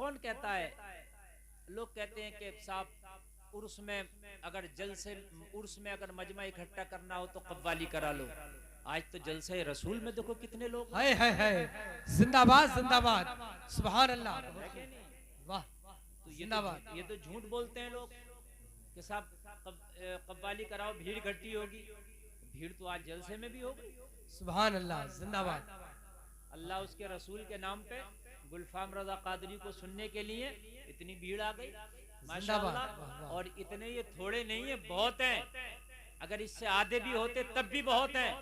कौन कहता है? लोग कहते हैं कि साहब उर्स में अगर जलसे उर्स में अगर मजमा इकट्ठा करना हो तो कव्वाली करा लो। आज तो जलसे रसूल में देखो कितने लोग। है जिंदाबाद जिंदाबाद, सुभान अल्लाह, वाह, तो जिंदाबाद। ये तो झूठ बोलते हैं लोग कि साहब कव्वाली कराओ भीड़ इकट्ठी होगी। भीड़ तो आज जलसे में भी हो गई। सुभान अल्लाह, जिंदाबाद। अल्लाह उसके रसूल के नाम पे गुलफाम रजा कादरी को सुनने के लिए इतनी भीड़ आ गई, माशाअल्लाह। और इतने ये थोड़े नहीं है, बहुत हैं। अगर इससे आधे भी होते तब भी बहुत हैं,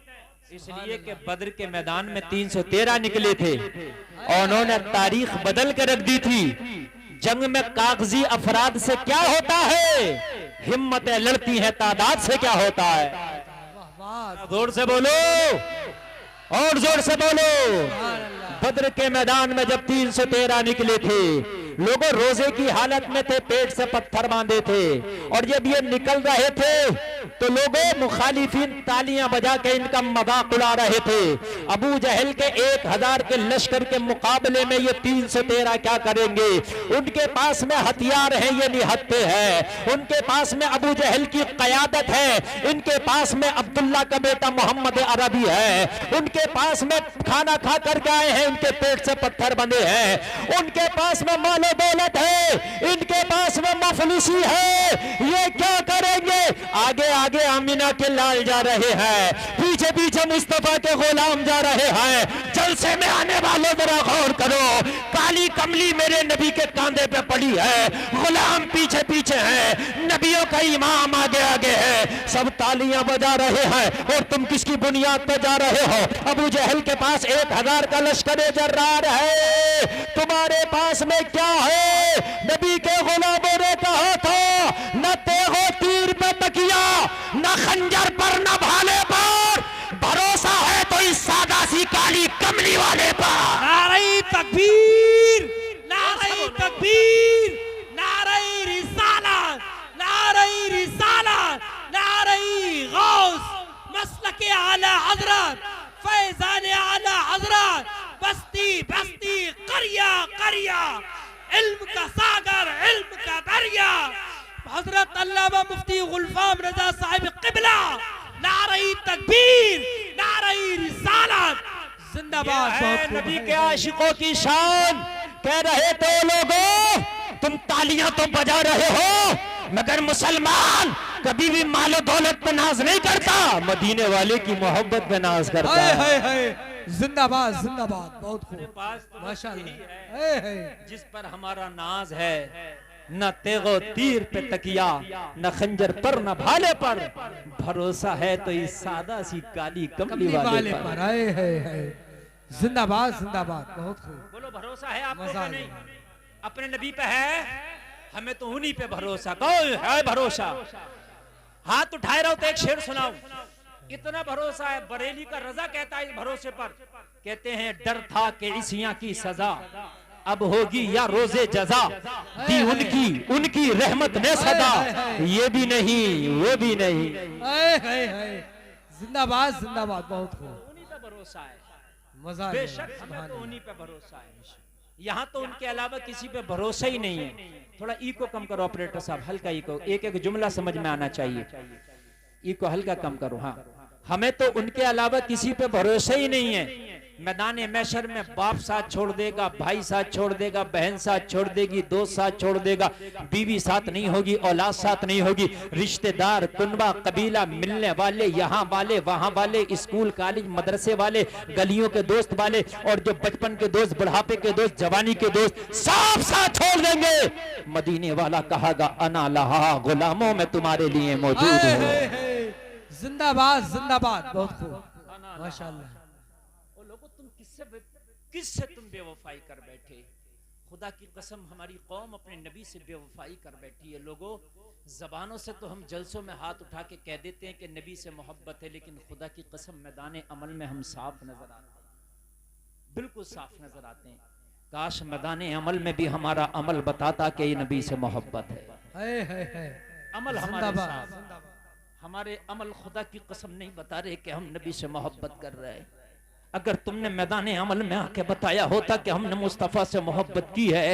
इसलिए कि बद्र के मैदान में 313 निकले थे और उन्होंने तारीख बदल कर रख दी थी। जंग में कागजी अफराद से क्या होता है, हिम्मतें लड़ती हैं तादाद से क्या होता है। जोर से बोलो और जोर से बोलो। बद्र के मैदान में जब 313 निकले थे, लोगों रोजे की हालत में थे, पेट से पत्थर बांधे थे, और जब ये निकल रहे थे तो लोगों मुखालिफिन तालियां बजा के इनका मजाक उड़ा रहे थे। अबू जहल के 1000 के लश्कर के मुकाबले में ये 313 क्या करेंगे। उनके पास में हथियार है, ये निहत्थे हैं। उनके पास में अबू जहल की क़यादत है, इनके पास में अब्दुल्ला का बेटा मोहम्मद अरबी है। उनके पास में खाना खा करके आए हैं, इनके पेट से पत्थर बंधे हैं। उनके पास में मालो दौलत है, इनके पास में मफलिसी है। ये क्या करेंगे। आगे आगे आमीना के लाल जा रहे हैं, पीछे पीछे मुस्तफा के गुलाम जा रहे हैं। जलसे में आने वालों जरा गौर करो, काली कमली मेरे नबी के कांधे पे पड़ी है, गुलाम पीछे पीछे है, नबियों का इमाम आगे आगे है। सब तालियां बजा रहे हैं और तुम किसकी बुनियाद पे जा रहे हो। अबू जहल के पास 1000 का लश्कर जर्रार है, तुम्हारे पास में क्या है। नबी के गुलामों ने कहा था, न तेगो तीर पे तकिया, न खंजर पर, न भाले पर, भरोसा है तो इस सादा सी काली कमली वाले पर। नारे तकबीर, नारे तकबीर, नारे रिसालत, नारे रिसालत, नारे गौस, मसलके आला हजरत, फैजान आला हजरत, बस्ती बस्ती, करिया करिया, इल्म का सागर, इल्म का दरिया, हजरत अल्लामा मुफ्ती गुलफाम रजा साहिब किबला। नारे तकबीर, नारे रिसालत, जिंदाबाद। नबी के आशिकों की शान। कह रहे थे लोगों, तुम तालियां तो बजा रहे हो, मगर मुसलमान कभी भी मालो दौलत पे नाज नहीं करता, मदीने वाले की मोहब्बत पे नाज करता है। जिंदाबाद जिंदाबाद, बहुत खूब, माशाअल्लाह। जिस पर हमारा नाज है, न तेगो तीर पे तकिया, न खंजर पर, न भाले पर, भरोसा है तो इस सादा सी काली कमली वाले पर। जिंदाबाद जिंदाबाद, बहुत खूब। बोलो भरोसा है आपको क्या नहीं? अपने नबी पे है, हमें तो उन्हीं पे भरोसा। कौन है भरोसा? हाथ उठाए रहो तो एक शेर सुनाऊं। इतना भरोसा है, बरेली का रजा कहता है इस भरोसे पर, कहते हैं डर था कि इसियां की सजा अब होगी या रोजे जजा, दी उनकी उनकी रहमत ने सदा, ये भी नहीं वो भी नहीं। जिंदाबाद जिंदाबाद, बहुत खूब। उन्हीं पे भरोसा है, मजा, बेशक हमें तो उन्हीं पे भरोसा है। यहाँ तो उनके अलावा किसी पे भरोसा ही नहीं है। थोड़ा ई को कम करो ऑपरेटर साहब, हल्का ई को, एक एक जुमला समझ में आना चाहिए। ई को हल्का कम करो। हाँ, हमें तो उनके अलावा किसी पे भरोसा ही नहीं है। मैदान मैशर में बाप साथ छोड़ देगा, भाई साथ छोड़ देगा, बहन साथ छोड़ देगी, दोस्त साथ छोड़ देगा, बीवी साथ नहीं होगी, औलाद साथ नहीं होगी, रिश्तेदार, कुनबा, कबीला, मिलने वाले, यहाँ वाले, वहाँ वाले, स्कूल, कॉलेज, मदरसे वाले, गलियों के दोस्त वाले, और जो बचपन के दोस्त, बुढ़ापे के दोस्त, जवानी के दोस्त, सब साथ छोड़ देंगे। मदीने वाला कहागा अना लहा गुलामों में तुम्हारे लिए मौजूद हूं। जिंदाबाद जिंदाबाद, बहुत खूब, माशाअल्लाह। किससे तुम बेवफाई कर बैठे? खुदा की कसम हमारी कौम अपने नबी से बेवफाई कर बैठी है। लोगों, जबानों से तो हम जलसों में हाथ उठा के कह देते हैं कि नबी से मोहब्बत है, लेकिन खुदा की कसम मैदान अमल में हम साफ नजर आते हैं, बिल्कुल साफ नजर आते हैं। काश मैदान अमल में भी हमारा अमल बताता कि ये नबी से मोहब्बत है। अमल हमारे अमल खुदा की कसम नहीं बता रहे कि हम नबी से मोहब्बत कर रहे हैं। अगर तुमने मैदान अमल में आके बताया होता कि हमने मुस्तफा से मोहब्बत की है,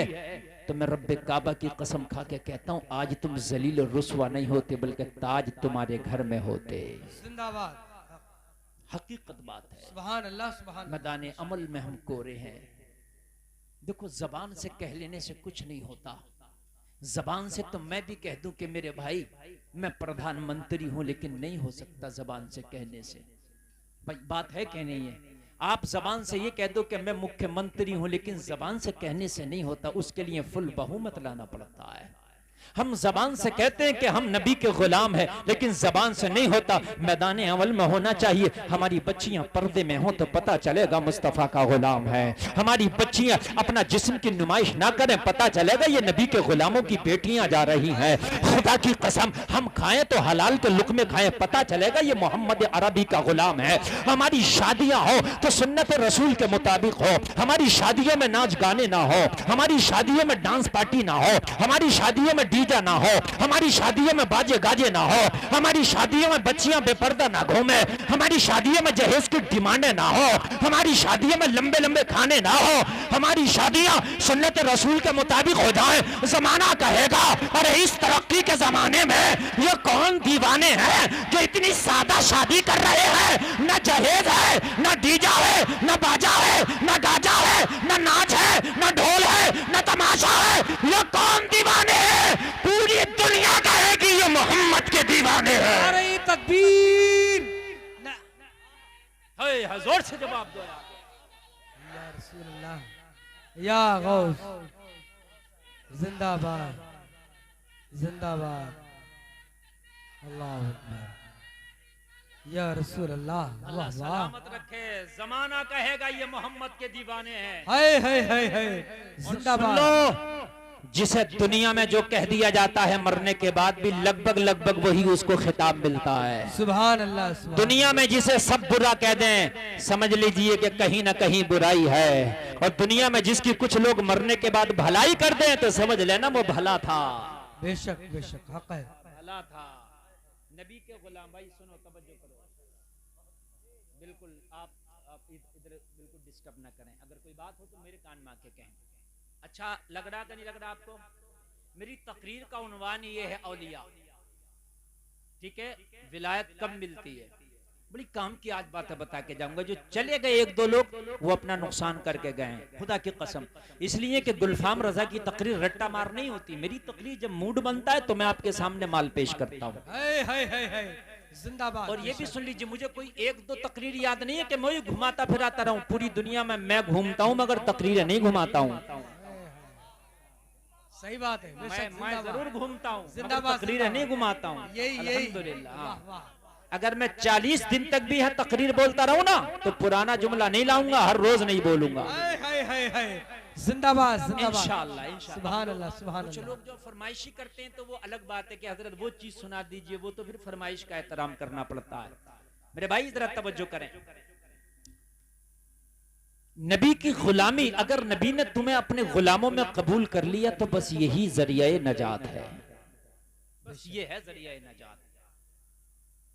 तो मैं रब्बे काबा की कसम खा के कहता हूँ आज तुम जलील और रुस्वा नहीं होते बल्कि ताज तुम्हारे घर में होते। जिंदाबाद। हकीकत बात है। सुभान अल्लाह सुभान। मैदान अमल में हम कोरे हैं। देखो जबान से कह लेने से कुछ नहीं होता। जबान से तो मैं भी कह दूं कि मेरे भाई मैं प्रधानमंत्री हूं, लेकिन नहीं हो सकता जबान से कहने से। भाई बात है कि नहीं है? आप जबान से ये कह दो कि मैं मुख्यमंत्री हूं, लेकिन जबान से कहने से नहीं होता, उसके लिए फुल बहुमत लाना पड़ता है। हम जबान से कहते हैं कि हम नबी के गुलाम हैं, लेकिन जबान से नहीं होता। मैदान अमल में होना चाहिए। हमारी बच्चियां पर्दे में हों तो पता चलेगा मुस्तफा का गुलाम है। हमारी बच्चियां अपना जिस्म की नुमाइश ना करें, पता चलेगा ये नबी के गुलामों की बेटियां जा रही हैं। खुदा की कसम हम खाएं तो हलाल के लुक़मे खाएं, पता चलेगा ये मोहम्मद अरबी का गुलाम है। हमारी शादियां हो तो सुन्नत रसूल के मुताबिक हो। हमारी शादियों में नाच गाने ना हो, हमारी शादियों में डांस पार्टी ना हो, हमारी शादियों में डीजे ना हो, हमारी शादियों में बाजे गाजे ना हो, हमारी शादियों में बच्चियां बेपर्दा ना घूमे, हमारी शादियों में जहेज की डिमांडें ना हो, हमारी शादियों में लंबे लंबे खाने ना हो, हमारी शादियां सुन्नत रसूल के मुताबिक हो जाएं। जमाना कहेगा अरे इस तरक्की के जमाने में ये कौन दीवाने हैं जो इतनी सादा शादी कर रहे हैं? न जहेज है, न डीजा है, न बाजा है, न गाजा है, न नाच है, न ढोल है, न तमाशा है। ये कौन दीवाने हैं? पूरी दुनिया कहेगी ये मोहम्मद के दीवाने हैं। अरे तकबीर। जोर से जवाब दो या रसूल अल्लाह या गौस। जिंदाबाद जिंदाबाद। अल्लाह अकबर या रसूल अल्लाह। अल्लाह सलामत रखे। जमाना कहेगा ये मोहम्मद के दीवाने हैं। हाय हाय हाय हाय। जिंदाबाद। जिसे दुनिया में जो कह दिया जाता है मरने के बाद भी लगभग वही उसको खिताब मिलता है। सुभान अल्लाह सुभान। दुनिया में जिसे सब बुरा कह दें समझ लीजिए कि कहीं ना कहीं बुराई है, और दुनिया में जिसकी कुछ लोग मरने के बाद भलाई कर दें तो समझ लेना वो भला था। बेशक बेशक हक है, भला था। नबी के गुलाम भाई सुनो, तवज्जो करो, बिल्कुल आप इधर बिल्कुल डिस्टर्ब ना करें। अगर कोई बात हो तो मेरे कान में आके कहें। अच्छा लग रहा कि नहीं लग रहा आपको? मेरी तकरीर का उन्वान ये है औलिया, ठीक है? विलायत कब मिलती है? बड़ी काम की आज बातें बता के जाऊंगा। जो चले गए एक दो लोग वो अपना नुकसान करके गए हैं, खुदा की कसम। इसलिए कि गुलफाम रजा की तकरीर रट्टा मार नहीं होती। मेरी तकरीर जब मूड बनता है तो मैं आपके सामने माल पेश करता हूँ। जिंदाबाद। और ये भी सुन लीजिए, मुझे कोई एक दो तकरीर याद नहीं है कि मैं घुमाता फिराता रहूं। पूरी दुनिया में मैं घूमता हूं मगर तकरीरें नहीं घुमाता हूं। सही बात है। मैं जरूर घूमता हूं, जिंदाबाद। तकरीरें नहीं घुमाता हूं। यही अल्हम्दुलिल्लाह। अगर मैं 40 दिन तक भी है तकरीर बोलता रहूं ना तो पुराना जुमला नहीं लाऊंगा, हर रोज नहीं बोलूंगा। जिंदाबाद जिंदाबाद। इंशाअल्लाह इंशाअल्लाह। सुभान अल्लाह सुभान कुछ अल्लाह। लोग जो फरमाइशी करते हैं तो वो अलग बात है कि हजरत वो चीज सुना दीजिए, वो तो फिर फरमाइश का एहतराम करना पड़ता है। मेरे भाई जरा तवज्जो करें। नबी की गुलामी, अगर नबी ने तुम्हें अपने गुलामों में कबूल कर लिया तो बस यही जरिया नजात है। बस ये है जरिया नजात,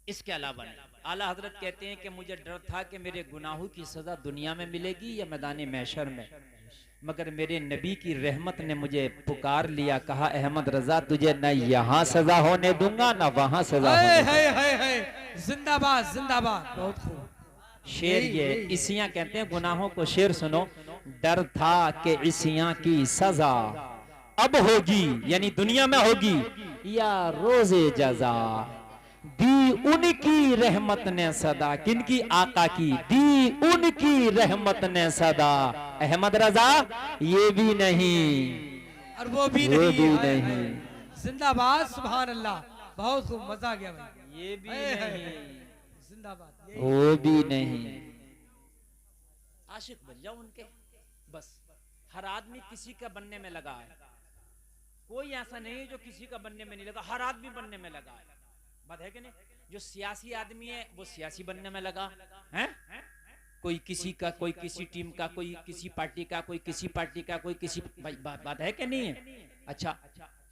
इसके अलावा नहीं। आला हजरत कहते हैं कि मुझे डर था कि मेरे गुनाहों की सजा दुनिया में मिलेगी या मैदान महशर में, मगर मेरे नबी की रहमत ने मुझे पुकार लिया, कहा अहमद रजा तुझे न यहाँ सजा होने दूंगा न वहां सजा होने। जिंदाबाद जिंदाबाद। बहुत खूब। शेर ये इसियां कहते हैं, गुनाहों को शेर सुनो। डर था कि इसियां की सजा अब होगी, यानी दुनिया में होगी, या रोजे जजा दी उनकी रहमत ने सदा। किनकी? आका की। दी उनकी रहमत ने सदा। अहमद रजा ये भी नहीं और वो भी नहीं। जिंदाबाद सुभान अल्लाह। बहुत खूब, मजा आ गया भाई। ये भी नहीं, जिंदाबाद। वो भी नहीं। आशिक बन जाओ उनके बस। हर आदमी किसी का बनने में लगा है, कोई ऐसा नहीं है जो किसी का बनने में नहीं लगा। हर आदमी बनने में लगा है, बात है कि नहीं? जो सियासी आदमी है वो सियासी बनने में लगा है, कोई किसी का, कोई किसी टीम का, कोई किसी पार्टी का, कोई किसी पार्टी का, कोई किसी। बात है कि नहीं है? अच्छा,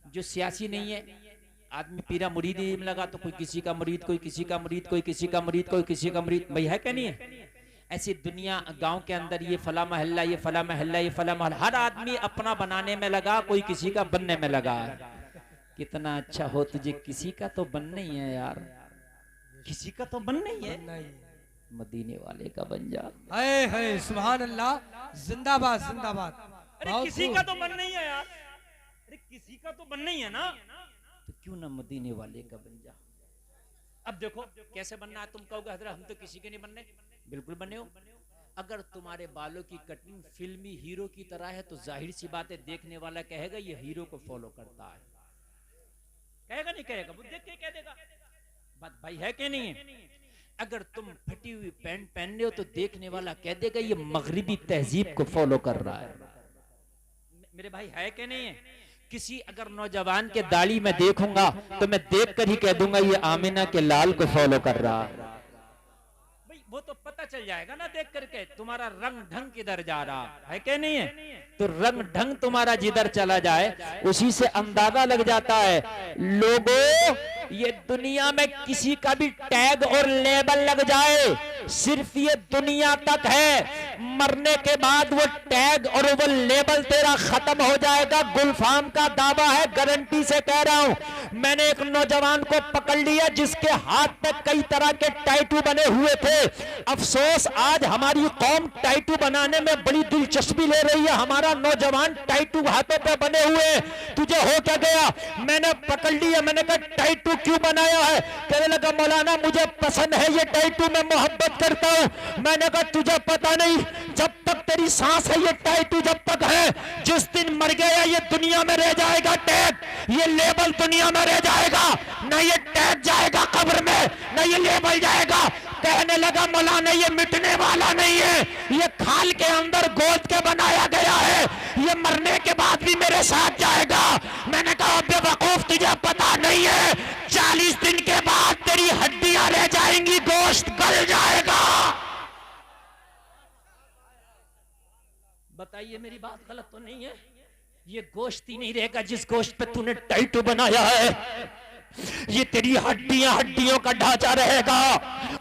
जो सियासी नहीं है आदमी पीरा मुरीदी में लगा तो कोई किसी का मुरीद, कोई किसी का मुरीद, कोई किसी का मुरीद, कोई किसी का मुरीद। भाई है क्या नहीं है? ऐसी दुनिया गांव के अंदर ये फला महल्ला, ये फला महल्ला, ये फला महल्ला, हर आदमी अपना बनाने में लगा, कोई किसी का बनने में लगा। कितना अच्छा हो तुझे किसी का तो बनना ही है यार, किसी का तो बनना ही है, मदीने वाले का बन जा। हाय हाय सुभान अल्लाह, जिंदाबाद जिंदाबाद। अरे किसी का तो बनना ही है यार, अरे किसी का तो बनना ही है ना, तो क्यों ना मदीने वाले का बन जा। अब देखो कैसे बनना है। तुम कहोगे हजरत हम तो किसी के नहीं बनने, बिल्कुल बने हो। अगर तुम्हारे बालों की कटिंग फिल्मी हीरो की तरह है तो जाहिर सी बात है देखने वाला कहेगा ये हीरो को फॉलो करता है, कहेगा नहीं कहेगा, वो देख के कह देगा। बात भाई है कि नहीं है? अगर तुम फटी हुई पैंट पहन रहे हो तो देखने वाला कह देगा ये मगरिबी तहजीब को फॉलो कर रहा है। मेरे भाई है कि नहीं है? किसी अगर नौजवान के दाढ़ी में देखूंगा तो मैं देख कर ही कह दूंगा ये आमिना के लाल को फॉलो कर रहा है। भाई वो तो पता चल जाएगा ना देख करके तुम्हारा रंग ढंग किधर जा रहा है कि नहीं है? तो रंग ढंग तुम्हारा जिधर चला जाए उसी से अंदाजा लग जाता है। लोगों ये दुनिया में किसी का भी टैग और लेबल लग जाए सिर्फ ये दुनिया तक है, मरने के बाद वो टैग और वो लेबल तेरा खत्म हो जाएगा। गुलफाम का दावा है, गारंटी से कह रहा हूं। मैंने एक नौजवान को पकड़ लिया जिसके हाथ में कई तरह के टैटू बने हुए थे। अफसोस आज हमारी कौम टैटू बनाने में बड़ी दिलचस्पी ले रही है। हमारा नौजवान टैटू हाथों पे बने हुए, तुझे हो क्या गया? मैंने पकड़ लिया, मैंने कहा टैटू क्यों बनाया है? कहने लगा मौलाना मुझे पसंद है ये टैटू, मैं मोहब्बत करता हूं। मैंने कहा तुझे पता नहीं, जब तक तेरी सांस है ये टैटू जब तक है, जिस दिन मर गया ये दुनिया में रह जाएगा टैग, ये लेबल दुनिया में रह जाएगा, ना ये टैग जाएगा कब्र में, ना ये लेबल जाएगा। कहने लगा मौलाना ये मिटने वाला नहीं है, ये खाल के अंदर गोद के बनाया गया है, ये मरने के बाद भी मेरे साथ जाएगा। मैंने कहा बेवकूफ तुझे पता नहीं है 40 दिन के बाद तेरी हड्डियां रह जाएंगी, गोश्त गल जाएगा। बताइए मेरी बात गलत तो नहीं है? ये गोश्त ही नहीं रहेगा जिस गोश्त पे तूने टैटू बनाया है, ये तेरी हड्डियों का ढांचा रहेगा।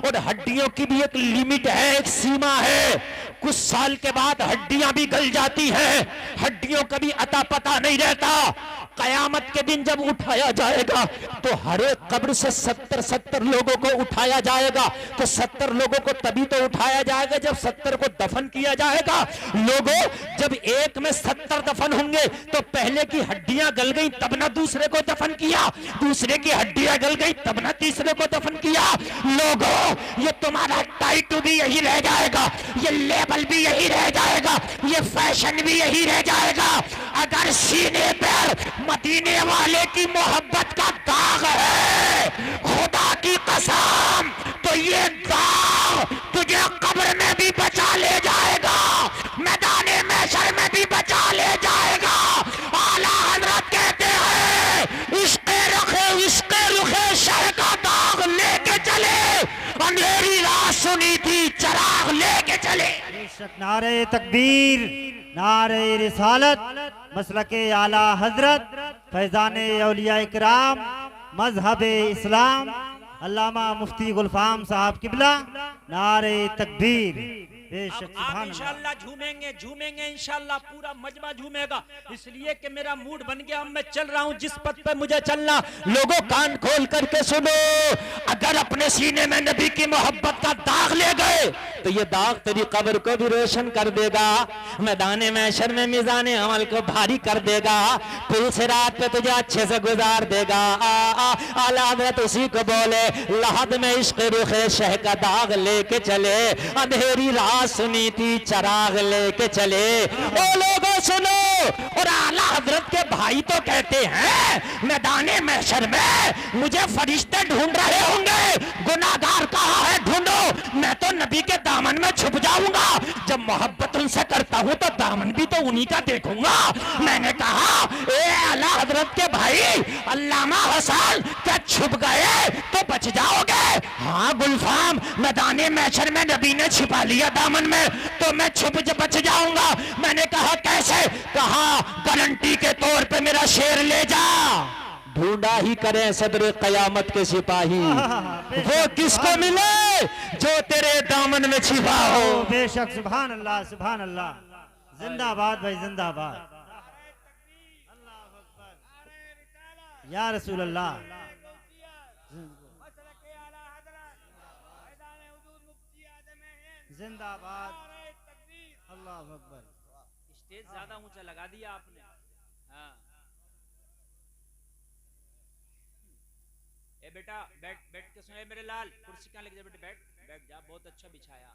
और हड्डियों की भी एक लिमिट है, एक सीमा है। कुछ साल के बाद हड्डियां भी गल जाती हैं, हड्डियों का भी अता पता नहीं रहता। कयामत के दिन जब उठाया जाएगा तो हर एक कब्र से 70 लोगों को उठाया जाएगा। तो 70 लोगों को तभी तो उठाया जाएगा जब 70 को दफन किया जाएगा। लोगों जब एक में 70 दफन होंगे तो पहले की हड्डियां गल गई तब ना दूसरे को दफन किया, दूसरे की हड्डियां गल गई तब ना तीसरे को दफन किया। लोगों ये तुम्हारा टाइटू भी यही रह जाएगा, ये लेबल भी यही रह जाएगा, ये फैशन भी यही रह जाएगा। अगर सीने पर मदीने वाले की मोहब्बत का दाग है, खुदा की कसम, तो ये दाग तुझे कब्र में भी बचा ले जाएगा, मैदाने महशर में भी बचा ले जाएगा। आला हजरत कहते हैं इश्क़े रुखे शह का दाग लेके चले, अंधेरी रात सुनी थी चराग लेके चले। नारे तकबीर, नारे रिसालत, मसलके आला हजरत, फैजाने औलिया इकराम, मजहब इस्लाम, अल्लामा मुफ्ती गुलफाम साहब किबला, नारे तकबीर। आप इंशाल्लाह झूमेंगे इंशाल्लाह, पूरा मजमा झूमेगा, इसलिए कि मेरा मूड बन गया। अब मैं चल रहा हूं जिस पथ पे मुझे चलना। लोगों कान खोल करके सुनो, अगर अपने सीने में नबी की मोहब्बत का दाग ले गए तो ये दाग तेरी कब्र को भी रोशन कर देगा, मैदाने महशर में मीज़ान अमल को भारी कर देगा, पुल सिरात पे तुझे अच्छे से गुजार देगा। आला हज़रत उसी को बोले लहद में इश्क़ रुखे शह का दाग लेके चले, अंधेरी रात सुनी थी चराग लेके चले। ओ लोगों सुनो, और आला हजरत के भाई तो कहते हैं मैदाने महशर में मुझे फरिश्ते ढूंढ रहे होंगे, गुनाहगार कहाँ है ढूंढो, मैं तो नबी के दामन में छुप जाऊंगा। जब मोहब्बत उनसे करता हूं तो दामन भी तो उन्हीं का देखूंगा। मैंने कहा ए आला हजरत के भाई अल्लामा हसन, क्या छुप गए तो बच जाओगे? हाँ गुलफाम, मैदाने महशर में नबी ने छिपा लिया दामन में तो मैं बच जाऊंगा। मैंने कहा कैसे? कहा गारंटी के तौर पे मेरा शेर ले जा। ढूंढा ही करें सदर कयामत के सिपाही, वो किसको मिले जो तेरे दामन में छिपा हो। बेशक, सुभान अल्लाह, सुभान अल्लाह, जिंदाबाद भाई, जिंदाबाद। या रसूल अल्लाह, जिंदाबाद, अल्लाह अकबर। स्टेज ज्यादा ऊंचा लगा दिया आपने। हाँ, ए बेटा बैठ, बैठ के सुने मेरे लाल, कुर्सी कहाँ लेके जा बेटे, बैठ बैठ जा, बहुत अच्छा बिछाया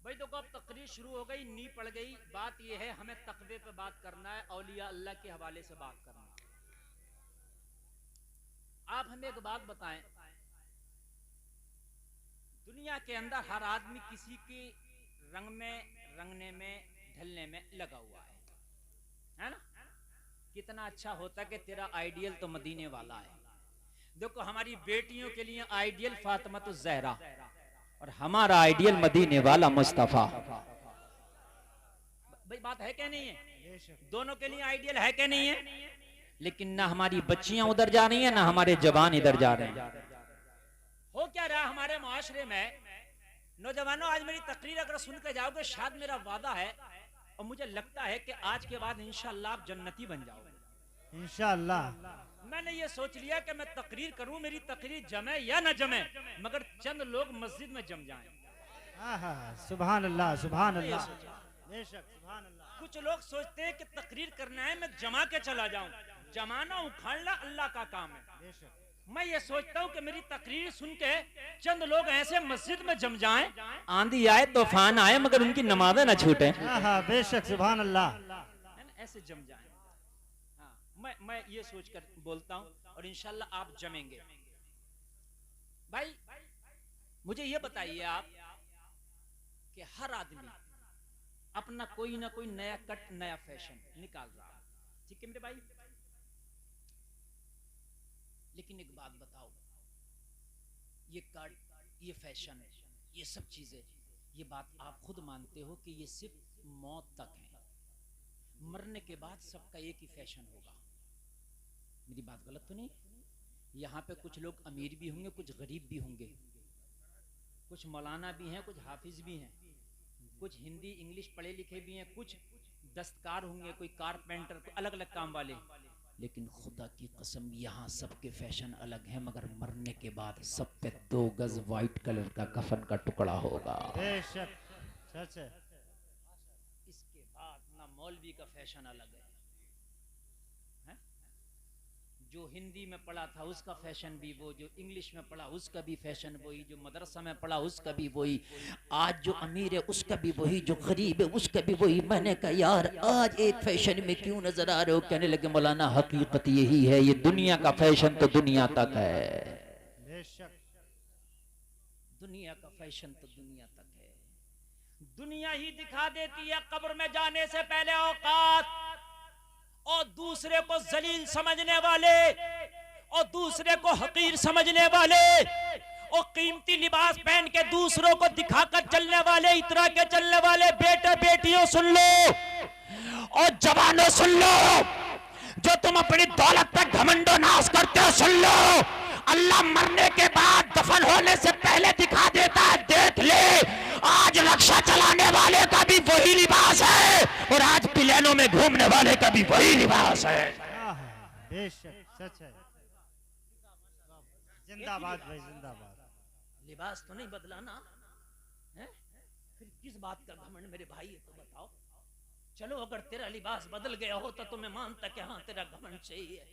भाई। देखो अब तकरीर शुरू हो गई, नी पड़ गई। बात यह है हमें तकवे पे बात करना है, औलिया अल्लाह के हवाले से बात करना है। आप हमें एक बात बताएं, दुनिया के अंदर हर आदमी किसी के रंग में, रंगने में, ढलने में लगा हुआ है ना। कितना अच्छा होता कि तेरा आइडियल तो मदीने वाला है। देखो हमारी बेटियों के लिए आइडियल फातिमा तो ज़हरा, और हमारा आइडियल मदीने वाला मुस्तफा। भाई बात है क्या नहीं है? दोनों के लिए आइडियल है क्या नहीं है? लेकिन ना हमारी बच्चियां उधर जा रही हैं, ना हमारे जवान इधर जा रहे हैं। हो क्या रहा हमारे मुआशरे में? नौजवानों, आज मेरी तकरीर अगर सुन के जाओगे, शायद मेरा वादा है और मुझे लगता है कि आज के बाद इंशाअल्लाह आप जन्नती बन जाओगे इंशाअल्लाह। मैंने ये सोच लिया कि मैं तकरीर करूं, मेरी तकरीर जमे या न जमे, मगर चंद लोग मस्जिद में जम जाएं। सुभान अल्लाह, सुभान अल्लाह, बेशक, सुभान अल्लाह। कुछ लोग सोचते हैं कि तकरीर करना है मैं जमा के चला जाऊं, जमाना उखाड़ना अल्लाह का काम है। मैं ये सोचता हूँ कि मेरी तकरीर सुन के चंद लोग ऐसे मस्जिद में जम जाएं, आंधी आए तूफान आए मगर उनकी नमाज़ें न छूटे। बेशक, सुभान अल्लाह, ऐसे जम जाएं। हाँ, मैं ये सोचकर बोलता हूँ और इंशाल्लाह आप जमेंगे। भाई मुझे ये बताइए आप कि हर आदमी अपना कोई ना कोई नया कट, नया फैशन निकाल रहा है, ठीक है मेरे भाई। लेकिन एक बात बताओ, ये कट, ये फैशन, ये सब चीजें, ये बात आप खुद मानते हो कि ये सिर्फ मौत तक है, मरने के बाद सबका एक ही फैशन होगा। मेरी बात गलत तो नहीं? यहाँ पे कुछ लोग अमीर भी होंगे, कुछ गरीब भी होंगे, कुछ मौलाना भी हैं, कुछ हाफिज भी हैं, कुछ हिंदी इंग्लिश पढ़े लिखे भी हैं, कुछ दस्तकार होंगे, कोई कारपेंटर, कोई अलग अलग काम वाले। लेकिन खुदा की कसम यहाँ सबके फैशन अलग हैं, मगर मरने के बाद सब पे 2 गज व्हाइट कलर का कफन का टुकड़ा होगा। बेशक, सच है। इसके बाद ना मौलवी का फैशन अलग है, जो हिंदी में पढ़ा था उसका फैशन भी वो, जो इंग्लिश में पढ़ा उसका भी फैशन वही, जो मदरसा में पढ़ा उसका भी वही, आज जो अमीर है उसका भी वही, जो गरीब है उसका भी वही। मैंने कहा यार आज एक फैशन में क्यों नजर आ रहे हो? कहने लगे मौलाना हकीकत यही है, ये दुनिया का फैशन तो दुनिया तक है। बेशक, दुनिया का फैशन तो दुनिया तक है। दुनिया ही दिखा देती है कब्र में जाने से पहले औकात, और दूसरे को जलील समझने वाले और दूसरे को हकीर समझने वाले और कीमती लिबास पहन के दूसरों को दिखाकर चलने वाले, इतरा के चलने वाले बेटे बेटियों सुन लो और जवानों सुन लो, जो तुम अपनी दौलत पर घमंडो नाश करते हो सुन लो, अल्लाह मरने के बाद दफन होने से पहले दिखा देता है। देख ले, आज रक्षा चलाने वाले का भी वही लिबास है और आज प्लेनों में घूमने वाले का भी वही लिबास है। बेशक, सच है। जिंदाबाद भाई, जिंदाबाद। लिबास तो नहीं बदला ना है? फिर किस बात का घमंड मेरे भाई है तो बताओ। चलो अगर तेरा लिबास बदल गया होता तो मैं मानता कि हाँ तेरा घमंड सही है,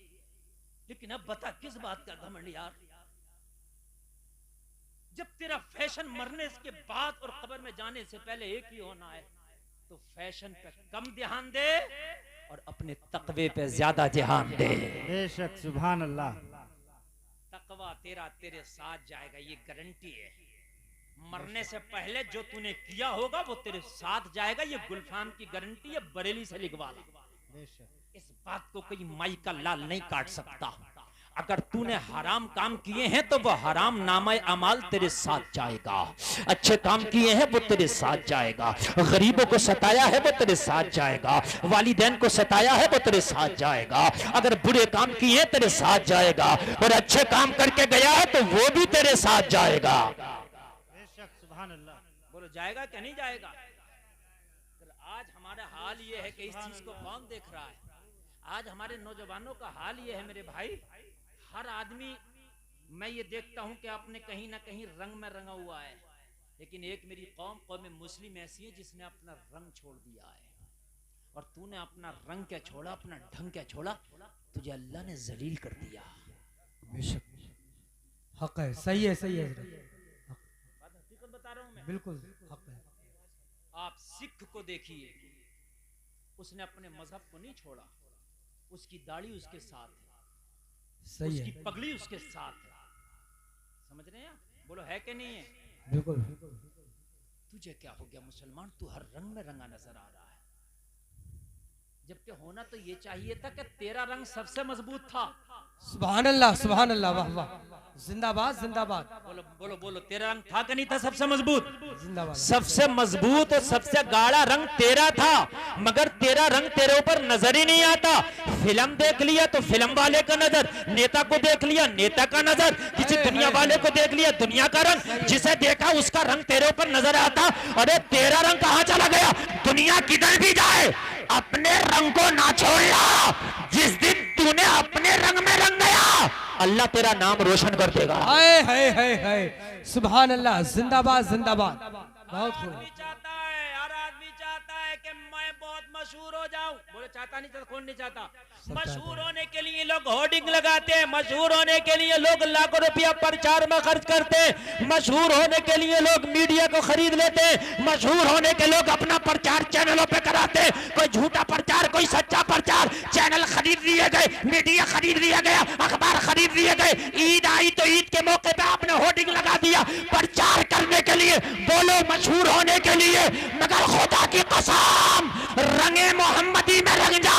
लेकिन अब बता किस बात का घमंड यार? जब तेरा फैशन मरने के बाद और कब्र में जाने से पहले एक ही होना है, तो फैशन पे कम ध्यान दे और अपने तकवे पे ज्यादा ध्यान दे। बेशक, सुभान अल्लाह। तकवा तेरा तेरे साथ जाएगा, ये गारंटी है। मरने से पहले जो तूने किया होगा वो तेरे साथ जाएगा, ये गुलफाम की गारंटी है, बरेली से लिखवा ला। इस बात को कोई माई का लाल नहीं काट सकता। अगर तूने हराम काम किए हैं तो वो हराम नामा अमाल तेरे साथ जाएगा, अच्छे काम किए हैं वो तेरे साथ जाएगा, गरीबों को सताया है वो तेरे साथ जाएगा, वालिदैन को सताया है वो तेरे साथ जाएगा, अगर बुरे काम किए हैं तेरे साथ जाएगा, और अच्छे काम करके गया है तो वो भी तेरे साथ जाएगा। बेशक, सुभान अल्लाह। बोलो जाएगा क्या नहीं जाएगा? आज हमारा हाल ये है कि इस चीज को कौन देख रहा है? आज हमारे नौजवानों का हाल ये है मेरे भाई, हर आदमी, मैं ये देखता हूं कि आपने कहीं ना कहीं रंग में रंगा हुआ है, लेकिन एक मेरी कौम मुस्लिम ऐसी है जिसने अपना रंग छोड़ दिया है। और तूने अपना रंग क्या छोड़ा, अपना ढंग क्या छोड़ा, तुझे अल्लाह ने जलील कर दिया। बेशक हक है, सही है, सही है, बात हकीकत बता रहा हूं मैं। बिल्कुल हक है। आप सिख को देखिए, उसने अपने मजहब को नहीं छोड़ा, उसकी दाढ़ी उसके साथ है, सही उसकी है, पगड़ी उसके साथ है। समझ रहे हैं आप? बोलो है कि नहीं है? बिल्कुल। तुझे क्या हो गया मुसलमान, तू हर रंग में रंगा नजर आ रहा है, जबकि होना तो ये चाहिए था कि तेरा रंग सबसे मजबूत था। सुभान अल्लाह, सुभान अल्लाह, वाह वाह, जिंदाबाद जिंदाबाद। बोलो बोलो बोलो, तेरा रंग था कि नहीं था सबसे मजबूत? जिंदाबाद। सबसे मजबूत और सबसे गाढ़ा रंग तेरा था, मगर तेरा रंग तेरे ऊपर नजर ही नहीं आता। फिल्म देख लिया तो फिल्म वाले का नजर, नेता को देख लिया नेता का नजर, किसी दुनिया वाले को देख लिया दुनिया का रंग, जिसे देखा उसका रंग तेरे ऊपर नजर आता। अरे तेरा रंग कहाँ चला गया? दुनिया किधर भी जाए अपने रंग को ना छोड़ना। जिस दिन तूने अपने रंग में रंग गया, अल्लाह तेरा नाम रोशन कर देगा। हाय हाय हाय हाय, सुभान अल्लाह, जिंदाबाद जिंदाबाद, बहुत खूब। चाहता है, हर आदमी चाहता है कि मैं बहुत मशहूर हो जाऊं। बोले चाहता नहीं चाहता, कौन नहीं चाहता? मशहूर होने के लिए लोग होर्डिंग लगाते हैं, मशहूर होने के लिए लोग लाखों रुपया प्रचार में खर्च करते हैं, मशहूर होने के लिए लोग मीडिया को खरीद लेते हैं, मशहूर होने के लोग अपना प्रचार चैनलों पे कराते हैं, कोई झूठा प्रचार कोई सच्चा प्रचार, चैनल खरीद लिए गए, मीडिया खरीद लिया गया, अखबार खरीद लिए गए। ईद आई तो ईद के मौके पे आपने होर्डिंग लगा दिया प्रचार करने के लिए, बोलो मशहूर होने के लिए। मगर खुदा की कसम, रंगे मोहम्मदी में रंग जा,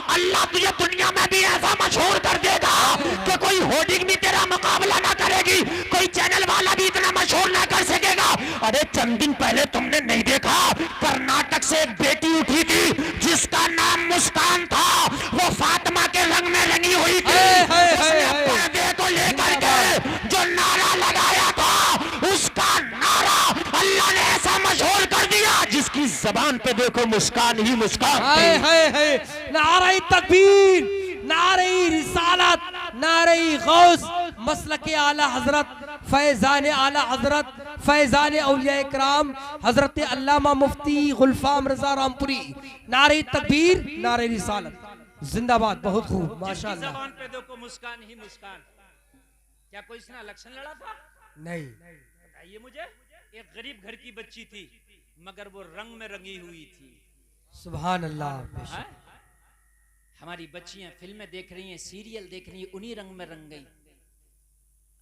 अल्लाह तुझे दुनिया में भी ऐसा मशहूर कर देगा कि कोई होर्डिंग भी तेरा मुकाबला ना करेगी, कोई चैनल वाला भी इतना मशहूर ना कर सकेगा। अरे चंद दिन पहले तुमने नहीं देखा, कर्नाटक से एक बेटी उठी थी जिसका नाम मुस्कान था, वो फातिमा के रंग में रंगी हुई थी। उसने पर्दे को लेकर के जो नारा लगाया था, उसका नारा अल्लाह ने ऐसा मशहूर कर दिया जिसकी जबान पे देखो मुस्कान ही मुस्कान। हाय हाय हाय, नारे तकबीर, नारे रिसालत, नारे गौस, मसलक आला हजरत, फैजान आला हजरत, फैजान औलिया इकराम हजरत अल्लामा मुफ्ती गुलफाम रजा रामपुरी, नारे तकबीर, नारे रिसालत, जिंदाबाद। बहुत खूब, माशाअल्लाह। जबान पे देखो मुस्कान ही मुस्कान। क्या कोई इसने इलेक्शन लड़ा था? नहीं, बताइए मुझे। एक गरीब घर की बच्ची थी, मगर वो रंग में रंगी हुई थी। सुभान अल्लाह। हाँ? हमारी बच्चियां फिल्में देख रही हैं, सीरियल देख रही हैं, उन्हीं रंग में रंग गई।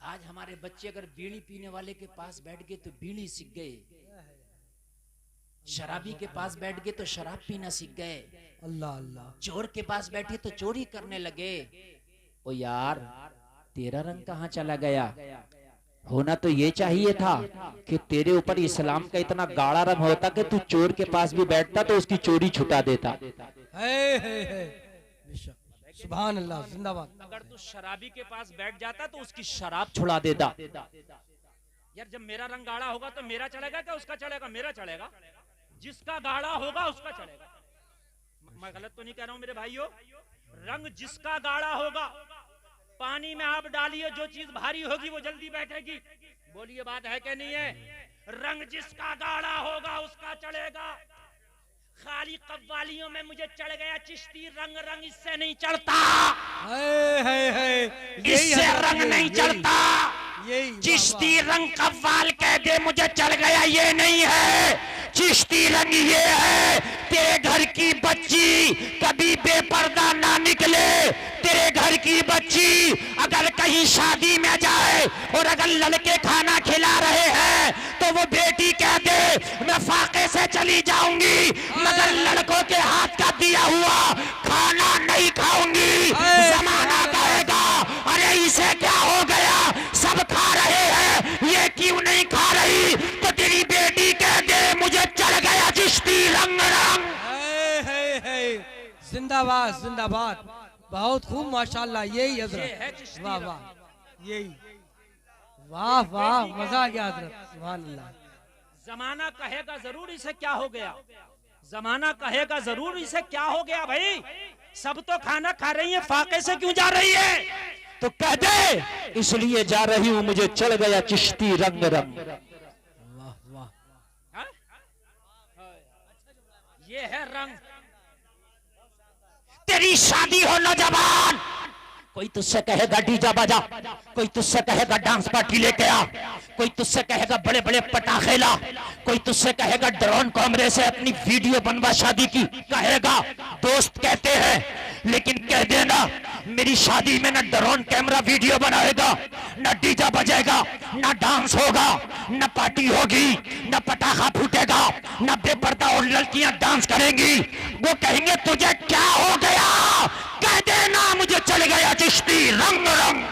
आज हमारे बच्चे अगर बीड़ी पीने वाले के पास बैठ गए तो बीड़ी सीख गए, शराबी के पास बैठ गए तो शराब पीना सीख गए, अल्लाह अल्लाह, चोर के पास बैठे तो चोरी करने लगे। ओ यार, तेरा रंग कहाँ चला गया? होना तो ये चाहिए था कि तेरे ऊपर इस्लाम का इतना गाढ़ा रंग होता कि तू चोर के पास भी बैठता तो उसकी चोरी छुटा देता। सुभान अल्लाह, जिंदाबाद। अगर तू शराबी के पास बैठ जाता तो उसकी शराब छुड़ा देता। यार जब मेरा रंग गाढ़ा होगा तो मेरा चढ़ेगा क्या उसका चढ़ेगा? मेरा चढ़ेगा। जिसका गाढ़ा होगा उसका चढ़ेगा। मैं गलत तो नहीं कह रहा हूं मेरे भाइयों? रंग जिसका गाढ़ा होगा, पानी में आप डालिए, जो चीज भारी होगी वो जल्दी बैठेगी। बोलिए बात है कि नहीं है? रंग जिसका गाढ़ा होगा उसका चढ़ेगा। खाली कव्वालियों में मुझे चढ़ गया चिश्ती रंग, रंग इससे नहीं चढ़ता, इससे रंग नहीं चढ़ता। चिश्ती रंग कव्वाल कह दे मुझे चढ़ गया, ये नहीं है। चिश्ती रंग ये है, तेरे घर की बच्ची कभी बेपर्दा ना निकले। तेरे घर की बच्ची अगर कहीं शादी में जाए और अगर लड़के खाना खिला रहे हैं तो वो बेटी कह दे मैं फाके से चली जाऊंगी, मगर लड़कों के हाथ का दिया हुआ खाना नहीं खाऊंगी। जमाना कहेगा अरे जिंदाबाद जिंदाबाद, बहुत खूब माशाल्लाह, यही ये है हजरत, चिश्ती वाह रंग। वाह, यही वाह वाह, मजा आ गया हजरत, सुभान अल्लाह। जमाना कहेगा जरूर इसे क्या हो गया, जमाना कहेगा जरूर इसे क्या हो गया भाई, सब तो खाना खा रही है, फाके से क्यों जा रही है? तो कह दे इसलिए जा रही हूं, मुझे चढ़ गया चिश्ती रंग रंग। वाह वाह, हाँ? ये है रंग। तेरी शादी हो नौजवान, कोई तुझसे कहेगा डीजा बजा, कोई तुझसे कहेगा डांस पार्टी लेके आ, कोई तुझसे कहेगा बड़े बड़े पटाखे ला, कोई तुझसे कहेगा ड्रोन कैमरे से अपनी वीडियो बनवा शादी की, कहेगा दोस्त कहते हैं, लेकिन कह देना मेरी शादी में न ड्रोन कैमरा वीडियो बनाएगा, न डीजा बजेगा, न डांस होगा, न पार्टी होगी, न पटाखा फूटेगा, न बेपर्दा और लड़कियां डांस करेंगी। वो कहेंगे तुझे क्या हो गया, कह देना मुझे चल गया चिश्ती रंग रंग।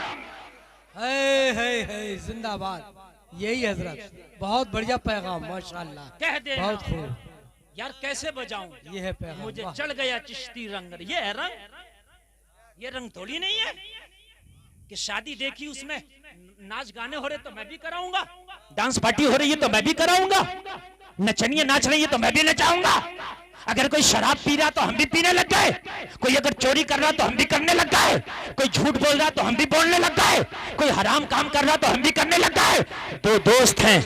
है जिंदाबाद, यही हजरत, बहुत बढ़िया पैगाम माशाल्लाह, कह दे बहुत खूब, यार कैसे बजाऊं, ये है पैगाम, मुझे वाह। चढ़ गया चिश्ती रंग। ये है रंग, ये रंग थोड़ी नहीं है कि शादी देखी उसमें नाच गाने हो रहे तो मैं भी कराऊंगा, डांस पार्टी हो रही है तो मैं भी कराऊंगा, नचनिया नाच रही है तो मैं भी नचाऊंगा। अगर कोई शराब पी रहा तो हम भी पीने लग गए, कोई अगर चोरी कर रहा तो हम भी करने लग गए, कोई झूठ बोल रहा तो हम भी बोलने लग गए, कोई हराम काम कर रहा तो हम भी करने लग गए। दो दोस्त हैं,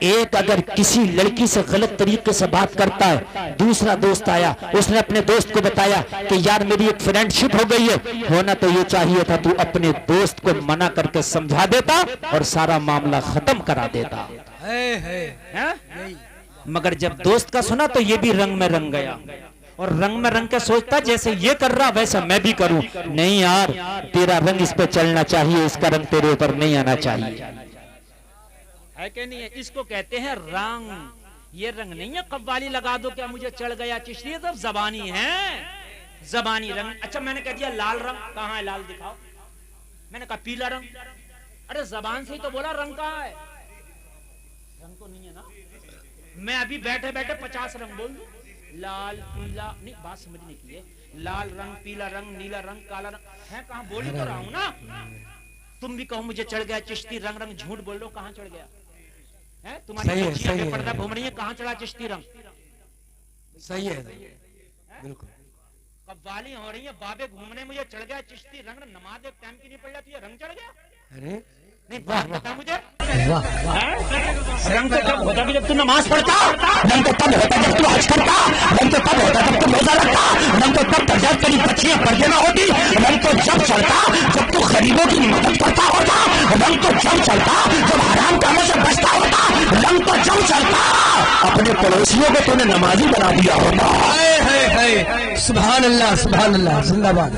एक अगर किसी लड़की से गलत तरीके से बात करता है, दूसरा दोस्त आया, उसने अपने दोस्त को बताया कि यार मेरी एक फ्रेंडशिप हो गई है, होना तो ये चाहिए था तू अपने दोस्त को मना करके समझा देता और सारा मामला खत्म करा देता। हैं? मगर जब दोस्त का सुना तो ये भी रंग में रंग गया, और रंग में रंग के सोचता जैसे ये कर रहा वैसा मैं भी करूं। नहीं यार, तेरा रंग इस पे चलना चाहिए, इसका रंग तेरे ऊपर नहीं आना चाहिए। है कि नहीं है? इसको कहते हैं रंग। ये रंग नहीं है कव्वाली लगा दो क्या मुझे चढ़ गया चिश्ती, ये तो जबानी है, जबानी रंग। अच्छा मैंने कह दिया लाल रंग, कहाँ है लाल दिखाओ, मैंने कहा पीला रंग, अरे जबान से ही तो बोला रंग कहाँ है, रंग तो नहीं है ना। मैं अभी बैठे बैठे 50 रंग बोल दूं, लाल पीला, नहीं बात समझने की है, लाल रंग, पीला रंग, नीला रंग, काला रंग है, कहाँ बोल ही तो रहा हूं ना। तुम भी कहो मुझे चढ़ गया चिश्ती रंग रंग, झूठ बोल लो, कहाँ चढ़ गया है? तुम्हारी बच्चियां बेपर्दा घूम रही है, कहाँ चढ़ा चिश्ती रंग? सही है, बिल्कुल। कव्वाली हो रही है, बाबे घूमने, मुझे चढ़ गया चिश्ती रंग, नमाज एक टाइम की नहीं पड़ जाती है, रंग चढ़ गया। अरे नहीं बात बता मुझे, वाह, रंग तो कब होता जब तू नमाज पढ़ता, रंग तो तब होता जब तू हज करता, रंग तो तब होता जब तू रोजा रखता, रंग तो तब जब तेरी बच्चियां पर्दे में होती, रंग तो जब चलता जब तू गरीबों की मदद करता होता, रंग तो जब चलता जब हराम कामों से बचता होता, रंग तो जब चलता अपने पड़ोसियों को तूने नमाजी बना दिया होता। सुभान अल्लाह, सुभान अल्लाह, जिंदाबाद।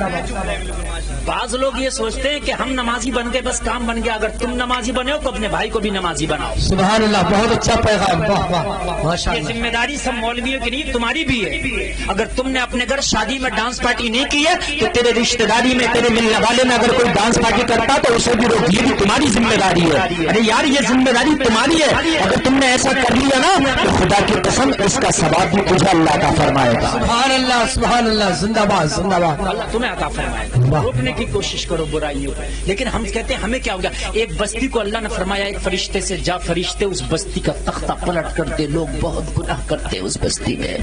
बाज लोग ये सोचते हैं कि हम नमाजी बन गए बस काम बन गया, अगर तुम नमाजी बने हो तो अपने भाई को भी नमाजी बनाओ। सुभान अल्लाह, बहुत अच्छा पैगाम, वाह वाह, ये माशाअल्लाह। जिम्मेदारी सब मौलवियों की नहीं, तुम्हारी भी है। अगर तुमने अपने घर शादी में डांस पार्टी नहीं की है तो तेरे रिश्तेदारी में, तेरे मिलने वाले में अगर कोई डांस पार्टी करता तो उसे भी रोक, ये भी तुम्हारी जिम्मेदारी है। अरे यार ये जिम्मेदारी तुम्हारी है, अगर तुमने ऐसा कर लिया ना तो खुदा की कसम इसका सवाब भी तुझे अल्लाह का फरमाएगा। सुभान अल्लाह, सुभान अल्लाह, जिंदाबाद जिंदाबाद। अल्लाह तुम्हें अता फरमाएगा। रोकने की कोशिश करो बुराइयों को, लेकिन हम कहते हैं हमें क्या हो गया। एक बस्ती को अल्लाह ने फरमाया एक फरिश्ते से, जा फरिश्ते उस बस्ती का तख्ता पलट कर दे, लोग बहुत गुनाह करते उस बस्ती में,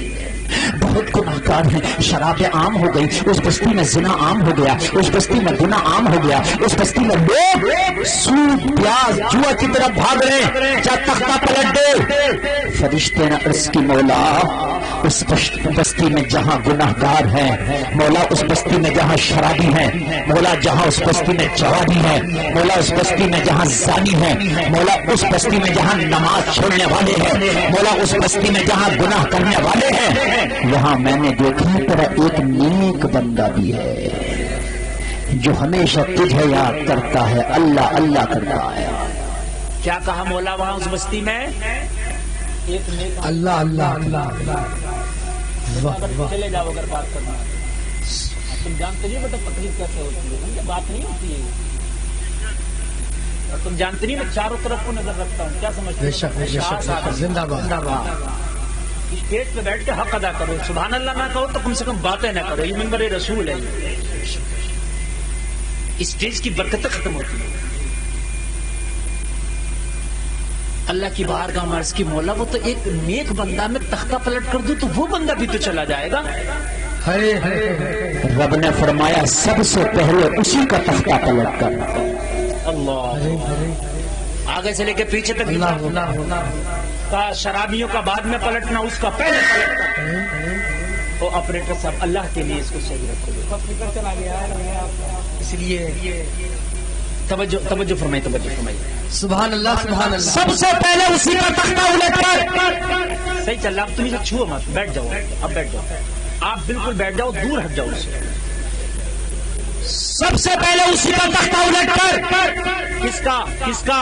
बहुत गुनाहगार हैं, शराबें आम हो गई उस बस्ती में, जिना आम हो गया उस बस्ती में, गुनाह आम हो गया उस बस्ती में, लोग सूद प्याज जुआ की तरफ भाग रहे, जा तख्ता पलट दे। फरिश्ते ने अर्ज की मौला उस बस्ती में जहां गुनाहगार हैं, मौला उस बस्ती में जहां शराबी हैं, मौला जहां उस बस्ती में जवानी है, मौला उस बस्ती में जहां जानी है, मौला उस बस्ती में जहां नमाज छोड़ने वाले हैं, मौला उस बस्ती में जहां गुनाह करने वाले हैं, वहां मैंने देखा तेरा एक नेक बंदा भी है जो हमेशा तुझे याद करता है, अल्लाह अल्लाह करता है। क्या कहा मौला वहां उस बस्ती में? एक नेक अल्लाह अल्लाह अल्लाह, चले जाओ अगर बात करना। तुम जानते नहीं बेटा तकलीफ कैसे होती है, बात नहीं होती है। और तुम जानते नहीं मैं चारों तरफ को नजर रखता हूँ, क्या समझते हो? बेशक बेशक, जिंदाबाद। स्टेज पे बैठ के हक अदा करो, सुभान अल्लाह ना कहो तो कम से कम बातें ना करो, ये मिंबर रसूल है। स्टेज की बरकतें खत्म होती है। अल्लाह की बारगाह में अर्ज की मौला, वो तो एक नेक बंदा में तख्ता पलट कर दूं तो वो बंदा भी तो चला जाएगा। रब ने फरमाया सबसे पहले उसी का तख्ता पलट कर। अल्लाह, आगे से लेके पीछे तक का शराबियों का बाद में पलटना, उसका पहले पलटना। तो ऑपरेटर साहब अल्लाह के लिए इसको सही रखो। चला गया इसलिए तवज्जो फरमाइए, तवज्जो फरमाइए। सुभान अल्लाह, सुभान अल्लाह। सबसे पहले उसी का तख्ता उलट कर। सही चल रहा, अब तुम इसे छुओ मत, बैठ जाओ, अब बैठ जाओ, आप बिल्कुल बैठ जाओ, दूर हट जाओ उससे। सबसे पहले उसी का तख्ता उलट कर। किसका?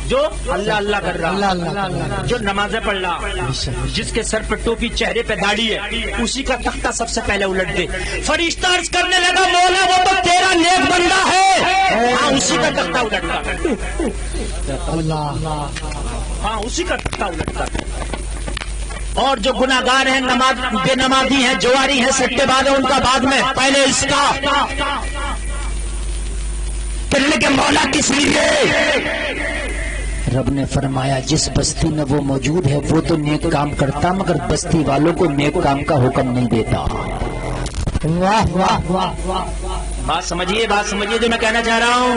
जो अल्लाह अल्लाह कर रहा, जो नमाजें पढ़ रहा, जिसके सर पर टोपी, चेहरे पे दाढ़ी है, उसी का तख्ता सबसे पहले उलट दे। फरिश्ता अर्ज करने लगा, मौला वो तो तेरा नेक बंदा है। हाँ, उसी का तख्ता उलटता। हाँ, उसी का तख्ता उलटता। और जो गुनाहगार हैं, नमाज बेनमाजी हैं, जुआरी हैं, सट्टेबाज हैं, उनका बाद में, पहले इसका। कहने के मौला किस लिए? रब ने फरमाया जिस बस्ती में वो मौजूद है वो तो नेक काम करता, मगर बस्ती वालों को नेक काम का हुक्म नहीं देता। वाह वाह वाह वाह। बात समझिए जो मैं कहना चाह रहा हूँ।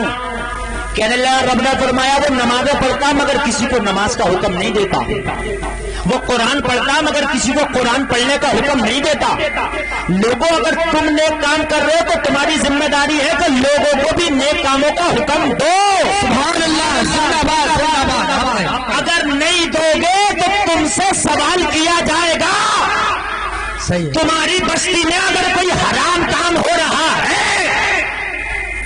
कहने लगा रब ने फरमाया वो नमाजें पढ़ता मगर किसी को नमाज का हुक्म नहीं देता, वो कुरान पढ़ता मगर किसी को कुरान पढ़ने का हुक्म नहीं देता। लोगों, अगर तुम नेक काम कर रहे हो तो तुम्हारी जिम्मेदारी है कि लोगों को भी नेक कामों का हुक्म दो। सुभान अल्लाह, जिंदाबाद जिंदाबाद। अगर नहीं दोगे तो तुमसे सवाल किया जाएगा। सही है। तुम्हारी बस्ती में अगर कोई हराम काम हो रहा है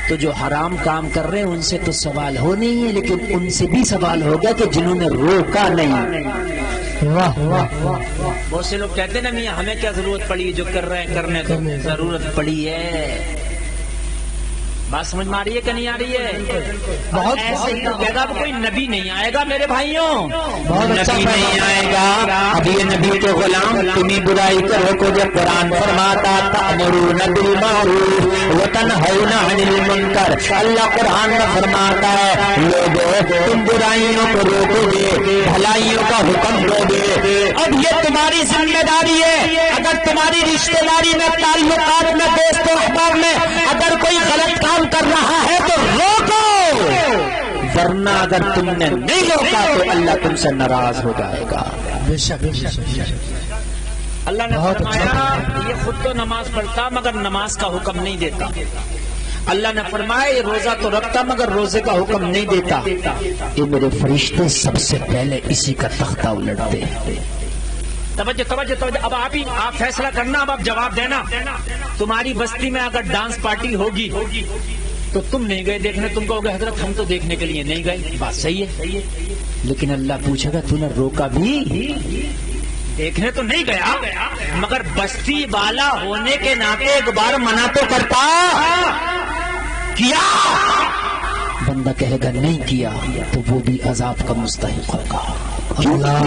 तो जो हराम काम कर रहे हैं उनसे तो सवाल हो नहीं है, लेकिन उनसे भी सवाल होगा कि जिन्होंने रोका नहीं। वाह वाह वाह। बहुत से लोग कहते हैं ना, मियां हमें क्या जरूरत पड़ी, जो कर रहे हैं करने को जरूरत पड़ी है। बात समझ में आ रही है कि नहीं आ रही है? बहुत ऐसे ही कहेगा अब कोई नबी नहीं आएगा मेरे भाइयों, नबी नहीं आएगा। अब ये नबी के गुलाम तुम्हें बुराई करो को जब कुरान फरमाता तअमुरूना बिल मारूफ व तनहौना अनिल मुनकर। अल्लाह कुरान में फरमाता है लोगों तुम बुराइयों को रोकोगे, भलाइयों का हुक्म दोगे। अब ये तुम्हारी जिम्मेदारी है। अगर तुम्हारी रिश्तेदारी में, ताल्लुकात में, दोस्तों अहबाब में अगर कोई गलत काम कर रहा है तो रोको, वरना अगर तुमने नहीं रोका तो अल्लाह तुमसे नाराज हो जाएगा। बेशक। अल्लाह ने फरमाया ये खुद तो नमाज पढ़ता मगर नमाज का हुक्म नहीं देता। अल्लाह ने फरमाया ये रोजा तो रखता मगर रोजे का हुक्म नहीं देता। ये मेरे फरिश्ते सबसे पहले इसी का तख्ता उलटते। तवज्जो। अब आप फैसला करना, अब आप जवाब देना। तुम्हारी बस्ती में अगर डांस पार्टी होगी तो तुम नहीं गए देखने, तुम कहोगे हजरत हम तो देखने के लिए नहीं गए। बात सही है, लेकिन अल्लाह पूछेगा तूने रोका भी? देखने तो नहीं गया मगर बस्ती वाला होने के नाते एक बार मना तो करता। किया? बंदा कहेगा नहीं किया तो वो भी अजाब का मुस्तहिक होगा।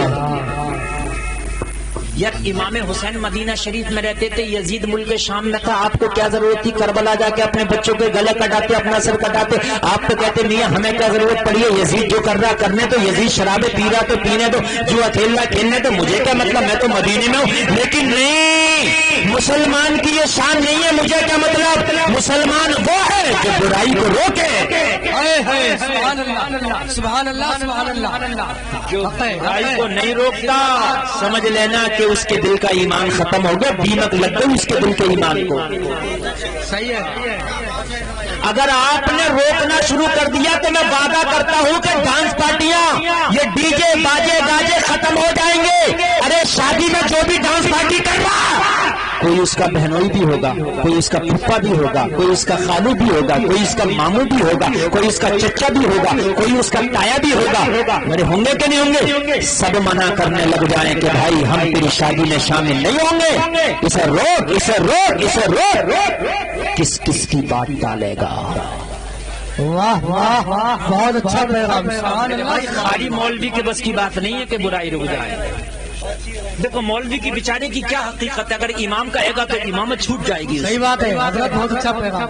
यार इमाम हुसैन मदीना शरीफ में रहते थे, यजीद मुल्क शाम में था। आपको क्या जरूरत थी करबला जाके अपने बच्चों के गले कटाते, अपना सर कटाते? आप तो कहते मियां हमें क्या जरूरत पड़ी है, यजीद जो कर रहा करने दो, यजीद शराबे पी रहा तो पीने दो, जुआ खेल रहा खेलने दो, मुझे क्या मतलब, मैं तो मदीने में हूँ। लेकिन नहीं, मुसलमान की ये शान नहीं है। मुझे क्या मतलब, मुसलमान वो है जो बुराई को रोके। सुभान अल्लाह, सुभान अल्लाह, सुभान अल्लाह। जो बुराई को नहीं रोकता समझ लेना कि उसके दिल का ईमान खत्म हो गया, दीमक लग गई उसके दिल के ईमान को। सही है। अगर आपने रोकना शुरू कर दिया तो मैं वादा करता हूं कि डांस पार्टियां, ये डीजे बाजे गाजे खत्म हो जाएंगे। अरे शादी में जो भी डांस पार्टी कर रहा, कोई उसका बहनोई भी होगा, कोई उसका फूफा भी होगा, कोई उसका खालू भी होगा, कोई उसका मामू भी होगा, कोई उसका चचा भी होगा, कोई उसका ताया भी होगा। मेरे होंगे कि नहीं होंगे? सब मना करने लग जाएं कि भाई हम तेरी शादी में शामिल नहीं होंगे। इसे रोक, इसे रोक, इसे रोक। किस किस की बात डालेगा? वाह वाह वाह, बहुत अच्छा पैगाम। खाली मौलवी के बस की बात नहीं है कि बुराई रुक जाए। देखो मौलवी की बेचारे की क्या हकीकत है, अगर इमाम कहेगा तो इमामत छूट जाएगी। सही बात है हजरत, बहुत अच्छा पैगाम,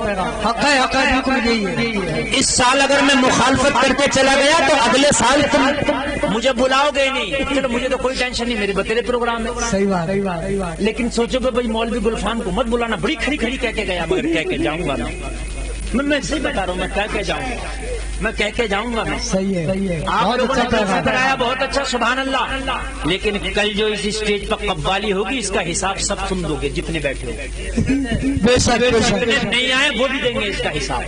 हक है बिल्कुल यही है। इस साल अगर मैं मुखालफत करके चला गया तो अगले साल तुम मुझे बुलाओगे नहीं। चलो मुझे तो कोई टेंशन नहीं, मेरे बतेरे प्रोग्राम में। सही बात, सही बात, सही बात। लेकिन सोचो कि भाई मौलवी गुलफाम को मत बुलाना, बड़ी खड़ी खड़ी कह के गया, मगर कह के जाऊंगा मैं सही बता रहा हूँ, मैं कह के जाऊंगा, मैं कह के जाऊंगा मैं। सही है, सही है, आप बहुत लोगों ने अच्छा जलसा पैगाम। कराया, बहुत अच्छा, सुभान अल्लाह। लेकिन कल जो इस स्टेज पर कव्वाली होगी इसका हिसाब सब तुम दोगे जितने बैठे हो। बेशक जितने नहीं आए वो भी देंगे इसका हिसाब।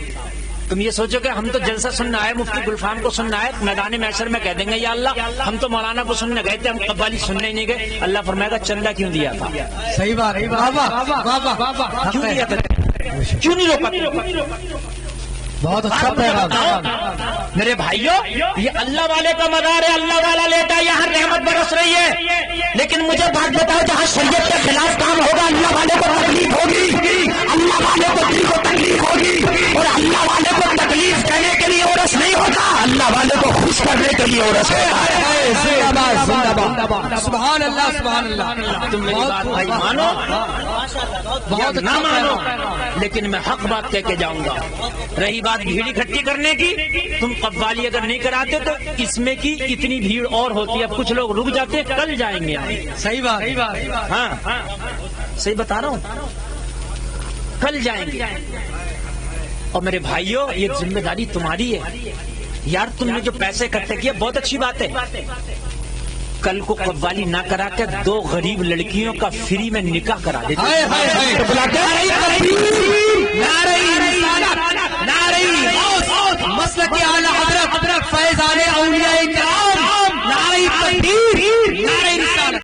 तुम ये सोचो कि हम तो जलसा सुनना आए, मुफ्ती गुलफाम को सुनना आए, मैदान महशर में कह देंगे या अल्लाह हम तो मौलाना को सुनने गए थे, हम कव्वाली सुनने ही नहीं गए। अल्लाह फरमाएगा चंदा क्यों दिया था? सही बात, वाह वाह वाह वाह, क्यों दिया था? क्यों नहीं रोका? बहुत अच्छा पैगाम। मेरे भाइयों, ये अल्लाह वाले का मदार है, अल्लाह वाला लेटा, यहाँ रहमत बरस रही है। लेकिन मुझे बात बताओ, जहाँ शरीयत के खिलाफ काम होगा अल्लाह वाले को तकलीफ होगी, अल्लाह वाले को दिल को तकलीफ होगी। और अल्लाह वाले को तकलीफ करने के लिए औरस नहीं होता, अल्लाह वाले को खुश करने के लिए औरस होता है। जिंदाबाद जिंदाबाद, सुभान अल्लाह सुभान अल्लाह। तुम मेरी बात भाई मानो बहुत ना अच्छा मानो, पैगाम। लेकिन मैं हक बात कह के जाऊंगा। रही बात भीड़ इकट्ठी करने की, तुम कव्वाली अगर नहीं कराते तो इसमें की इतनी भीड़ और होती है। अब कुछ लोग रुक जाते, कल जाएंगे। सही बात, सही बात। हाँ सही बता रहा हूँ, कल जाएंगे। और मेरे भाइयों, ये जिम्मेदारी तुम्हारी है यार। तुमने जो पैसे इकट्ठे किए बहुत अच्छी बात है। कल को कव्वाली ना करा के 2 गरीब लड़कियों का फ्री में निकाह करा देते। हाय हाय हाय,